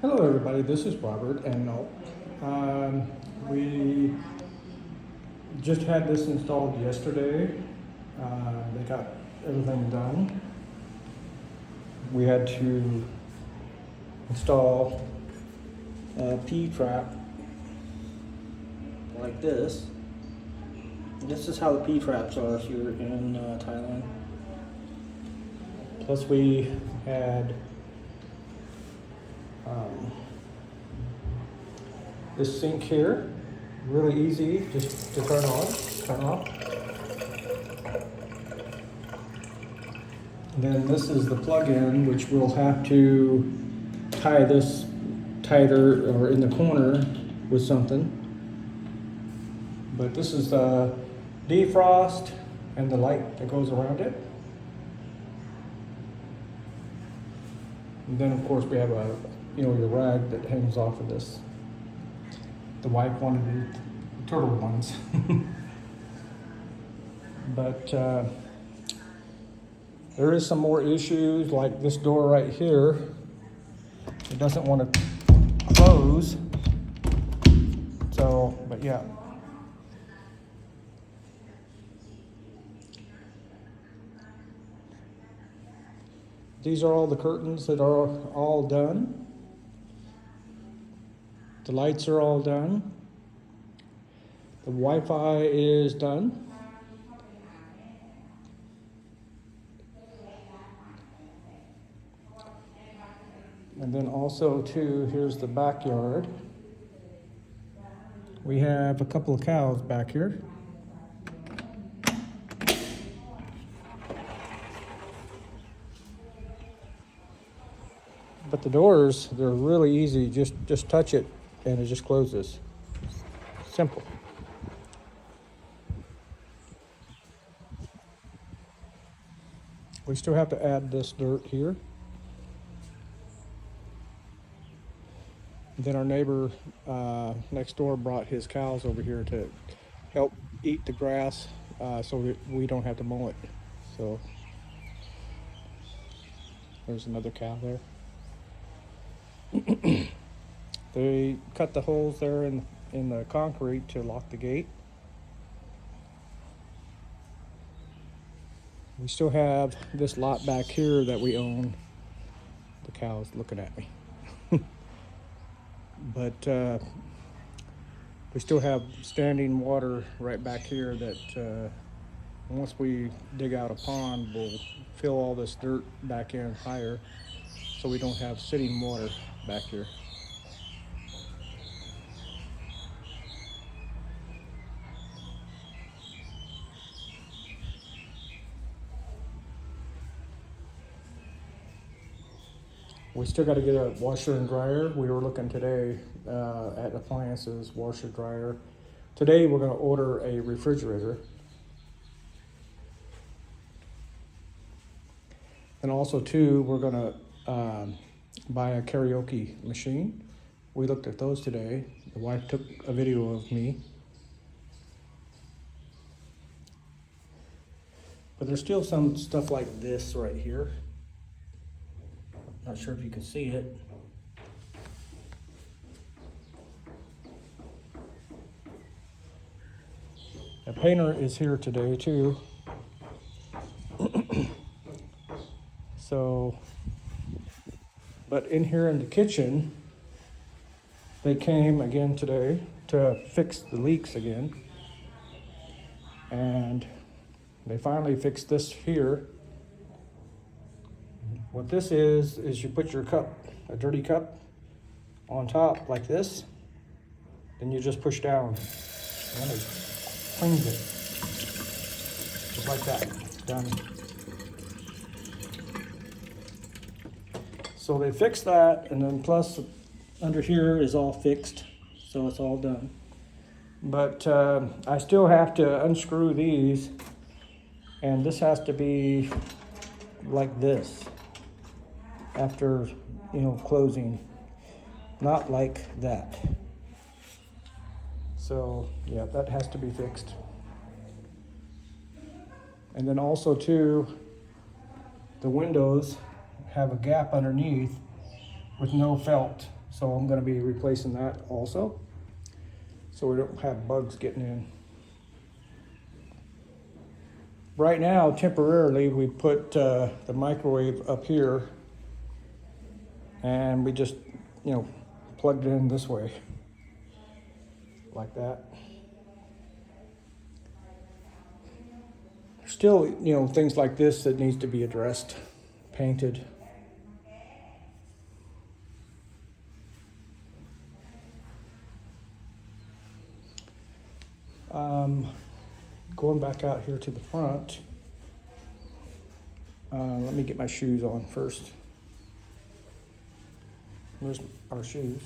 Hello everybody, this is Robert and no. We just had this installed yesterday. They got everything done. We had to install a P-trap like this. This is how the P-traps are here in Thailand. Plus we had this sink here, really easy just to turn on, turn off. And then this is the plug-in, which we'll have to tie this tighter or in the corner with something. But this is the defrost and the light that goes around it. And then of course we have your rag that hangs off of this. The wife wanted the turtle ones. But there is some more issues, like this door right here. It doesn't want to close. So, but yeah. These are all the curtains that are all done. The lights are all done. The Wi-Fi is done. And then also too, here's the backyard. We have a couple of cows back here. But the doors, they're really easy. Just touch it and it just closes. Simple. We still have to add this dirt here. Then our neighbor next door brought his cows over here to help eat the grass so we don't have to mow it. So there's another cow there. They cut the holes there in the concrete to lock the gate. We still have this lot back here that we own. The cow's looking at me. But we still have standing water right back here that once we dig out a pond, we'll fill all this dirt back in higher so we don't have sitting water back here. We still got to get a washer and dryer. We were looking today at appliances, washer, dryer. Today we're going to order a refrigerator. And also too, we're going to buy a karaoke machine. We looked at those today. The wife took a video of me. But there's still some stuff like this right here. Not sure if you can see it. The painter is here today too. So, but in here in the kitchen, they came again today to fix the leaks again. And they finally fixed this here. What this is you put your cup, a dirty cup, on top like this, then you just push down and it cleans it. Just like that, done. So they fixed that, and then plus under here is all fixed, so it's all done. But I still have to unscrew these, and this has to be like this. After, closing, not like that. So yeah, that has to be fixed. And then also too, the windows have a gap underneath with no felt. So I'm going to be replacing that also, so we don't have bugs getting in. Right now, temporarily, we put the microwave up here, and we just, plugged it in this way, like that. Still, things like this that needs to be addressed, painted. Going back out here to the front, let me get my shoes on first. Here's our shoes.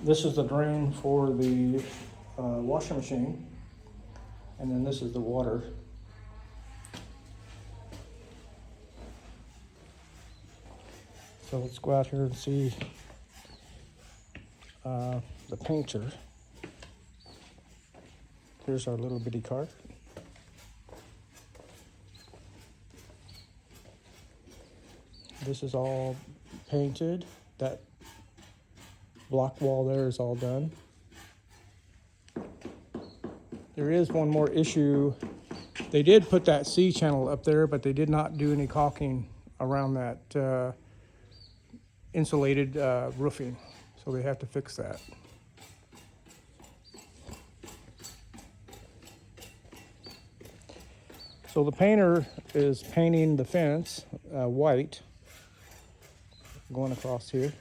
This is the drain for the washing machine, and then this is the water. So let's go out here and see the painter. Here's our little bitty cart. This is all painted. That block wall there is all done. There is one more issue. They did put that C channel up there, but they did not do any caulking around that insulated roofing, so they have to fix that. So the painter is painting the fence white, going across here.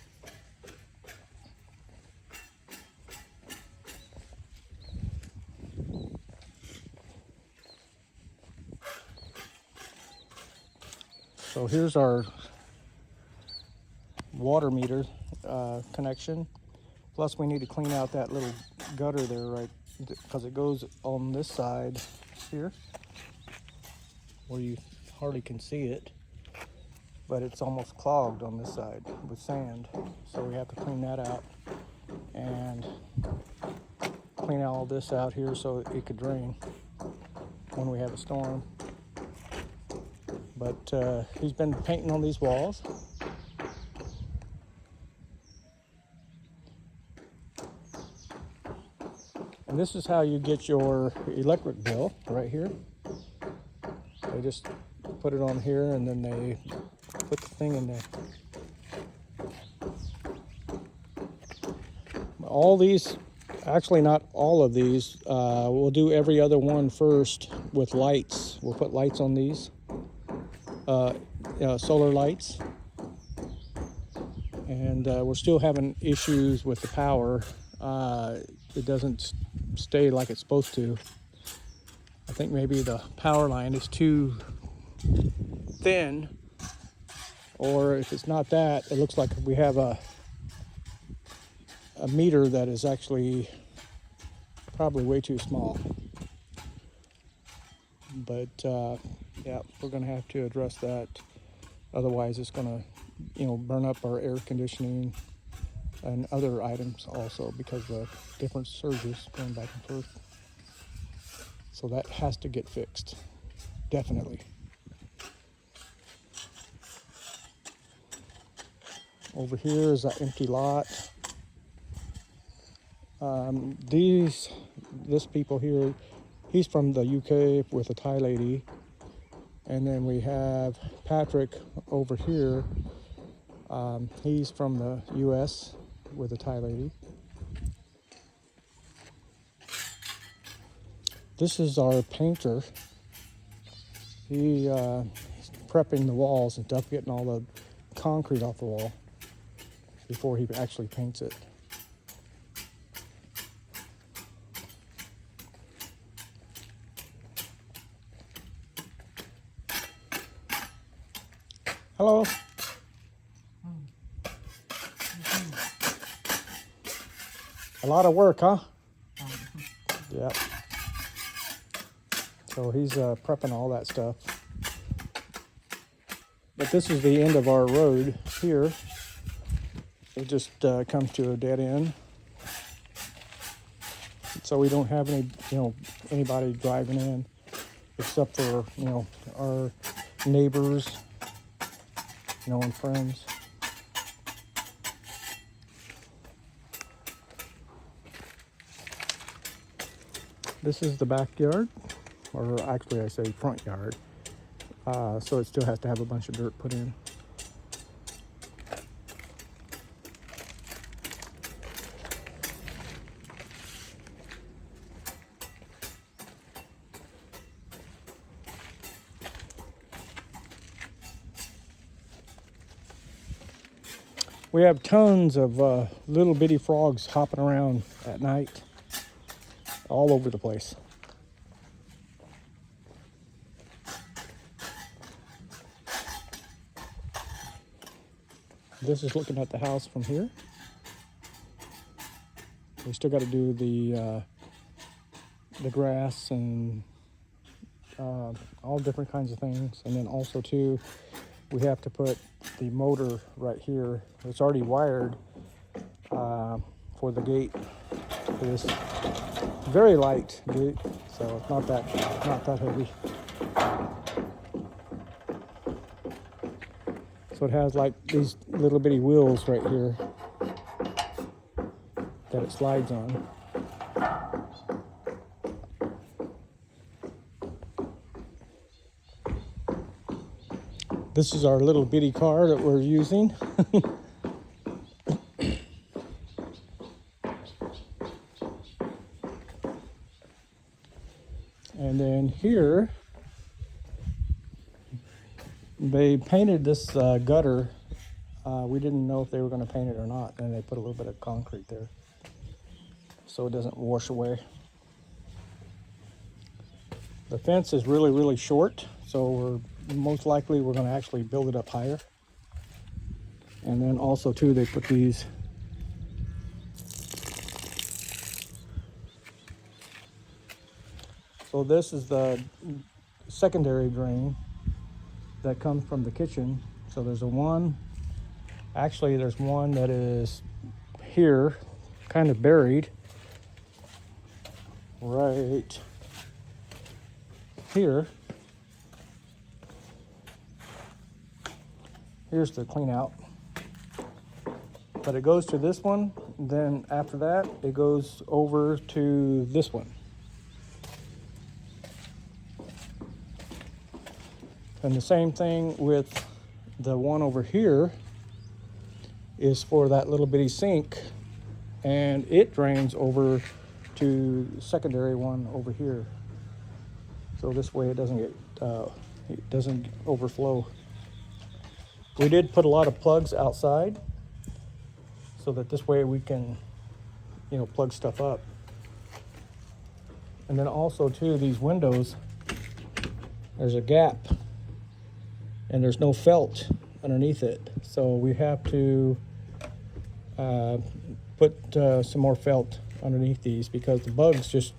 So here's our water meter connection. Plus we need to clean out that little gutter there, right, because it goes on this side here where you hardly can see it, but it's almost clogged on this side with sand. So we have to clean that out and clean all this out here so it could drain when we have a storm. But he's been painting on these walls. And this is how you get your electric bill, right here. They just put it on here and then they put the thing in there. All these, actually not all of these, we'll do every other one first with lights. We'll put lights on these, solar lights. And we're still having issues with the power. It doesn't stay like it's supposed to. I think maybe the power line is too thin, or if it's not that, it looks like we have a meter that is actually probably way too small. But yeah, we're gonna have to address that. Otherwise it's gonna, burn up our air conditioning and other items also, because of different surges going back and forth. So that has to get fixed, definitely. Over here is an empty lot. This people here, he's from the UK with a Thai lady. And then we have Patrick over here. He's from the US with a Thai lady. This is our painter. He's prepping the walls and stuff, getting all the concrete off the wall before he actually paints it. Hello. A lot of work, huh? Yeah. So he's prepping all that stuff. But this is the end of our road here. It just comes to a dead end. so we don't have any, anybody driving in except for, our neighbors, and friends. This is the backyard, or actually I say front yard. So it still has to have a bunch of dirt put in. We have tons of little bitty frogs hopping around at night all over the place. This is looking at the house from here. We still got to do the grass and all different kinds of things. And then also too, we have to put the motor right here. It's already wired for the gate. For this very light gate, so it's not that heavy. So it has like these little bitty wheels right here that it slides on. This is our little bitty car that we're using. And then here, they painted this gutter. We didn't know if they were going to paint it or not, and they put a little bit of concrete there so it doesn't wash away. The fence is really, really short, so most likely we're going to actually build it up higher. And then also too, they put these so this is the secondary drain that comes from the kitchen. So there's there's one that is here, kind of buried right here. Here's the clean out. But it goes to this one, then after that, it goes over to this one. And the same thing with the one over here is for that little bitty sink, and it drains over to the secondary one over here. So this way it doesn't overflow. We did put a lot of plugs outside so that this way we can, plug stuff up. And then also too, these windows, there's a gap and there's no felt underneath it. So we have to put some more felt underneath these because the bugs just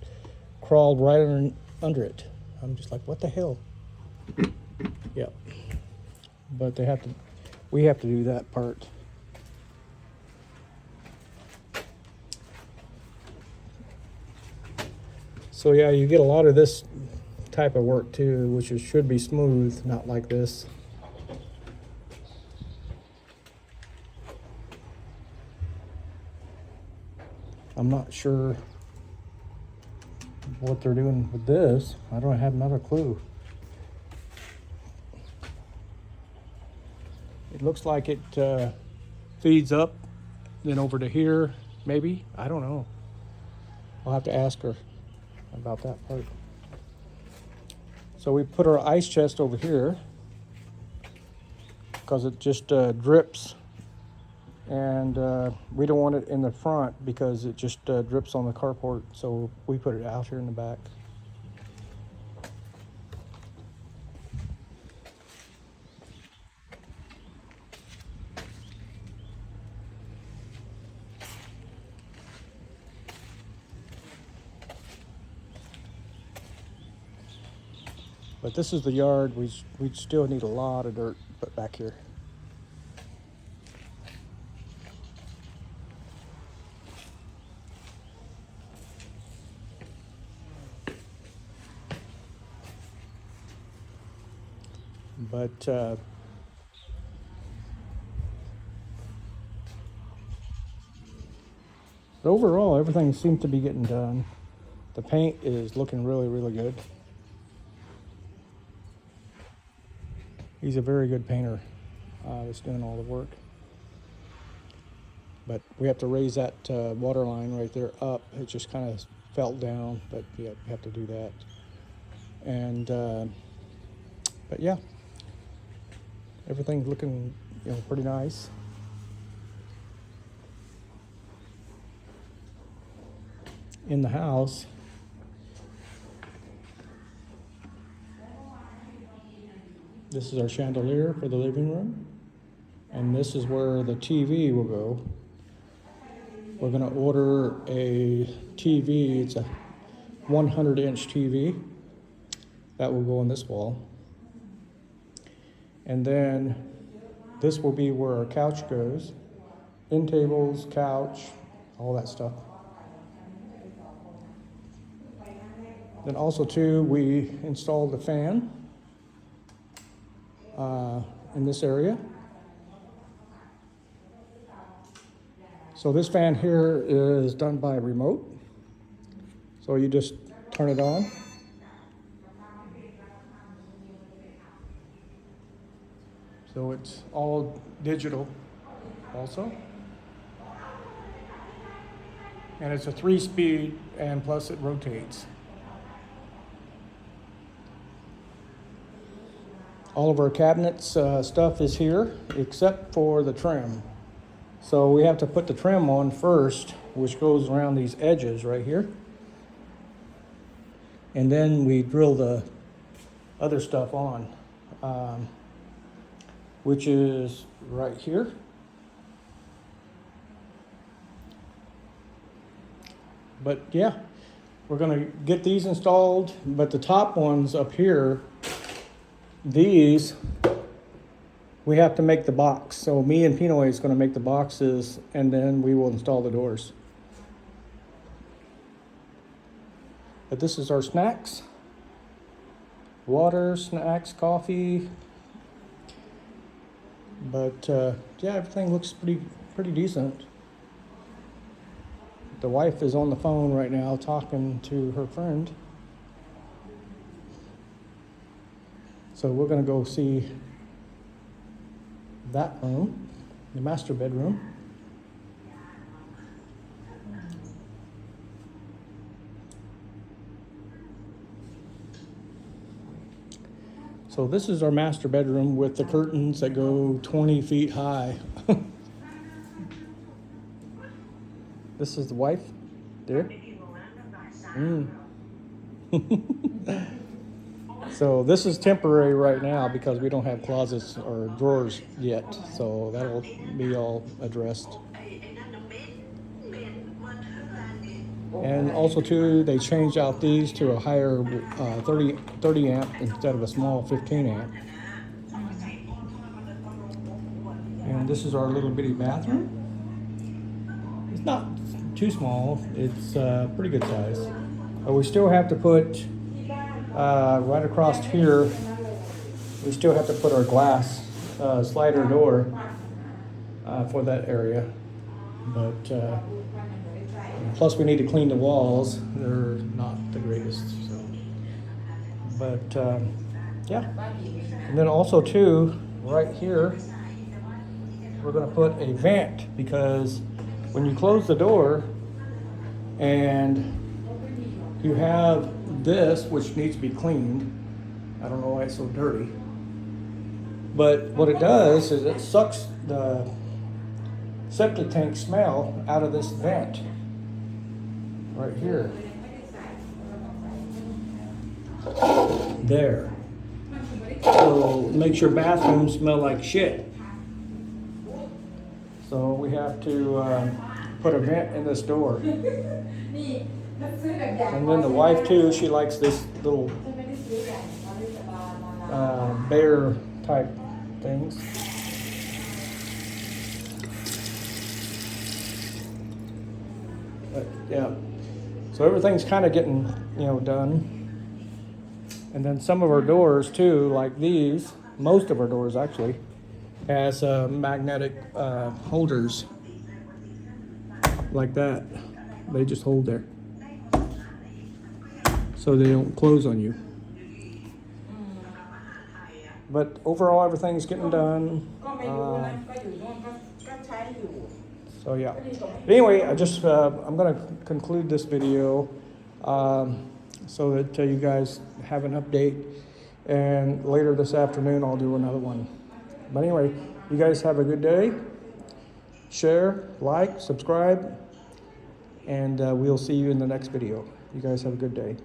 crawled right under it. I'm just like, what the hell? Yep. But we have to do that part. So yeah, you get a lot of this type of work too, which should be smooth, not like this. I'm not sure what they're doing with this. I don't have another clue. It looks like it feeds up, then over to here, maybe. I don't know. I'll have to ask her about that part. So we put our ice chest over here because it just drips, and we don't want it in the front because it just drips on the carport, so we put it out here in the back. But this is the yard. We still need a lot of dirt put back here. But overall, everything seems to be getting done. The paint is looking really, really good. He's a very good painter that's doing all the work. But we have to raise that water line right there up. It just kind of fell down, but yeah, we have to do that. And but yeah, everything's looking, you know, pretty nice. In the house, this is our chandelier for the living room, and this is where the TV will go. We're gonna order a TV. It's a 100-inch TV that will go on this wall. And then this will be where our couch goes. End tables, couch, all that stuff. Then also too, we installed the fan in this area. So this fan here is done by remote. So you just turn it on. So it's all digital also. And it's a 3-speed, and plus it rotates. All of our cabinets stuff is here except for the trim. So we have to put the trim on first, which goes around these edges right here. And then we drill the other stuff on, which is right here. But yeah, we're gonna get these installed, but the top ones up here, these, we have to make the box. So me and Pinoy is gonna make the boxes, and then we will install the doors. But this is our snacks. Water, snacks, coffee. But yeah, everything looks pretty decent. The wife is on the phone right now talking to her friend. So we're gonna go see that room, the master bedroom. So this is our master bedroom with the curtains that go 20 feet high. This is the wife there. So this is temporary right now because we don't have closets or drawers yet. So that'll be all addressed. And also too, they changed out these to a higher 30 amp instead of a small 15 amp. And this is our little bitty bathroom. It's not too small, it's pretty good size. But we still have to put, right across here, we still have to put our glass slider door for that area. But plus we need to clean the walls. They're not the greatest. So. But yeah. And then also too, right here, we're gonna put a vent, because when you close the door and you have this, which needs to be cleaned. I don't know why it's so dirty. But what it does is it sucks the septic tank smell out of this vent right here. There. So it makes your bathroom smell like shit. So we have to put a vent in this door. And then the wife too, she likes this little bear type things. But yeah, so everything's kind of getting, done. And then some of our doors too, like these most of our doors actually, has magnetic holders like that. They just hold there, so they don't close on you. But overall, everything's getting done. ก็ไม่รู้นะก็อยู่โน่นก็ใช้อยู่ So yeah. Anyway, I'm gonna conclude this video so that you guys have an update, and later this afternoon I'll do another one. But anyway, you guys have a good day. Share, like, subscribe, and we'll see you in the next video. You guys have a good day.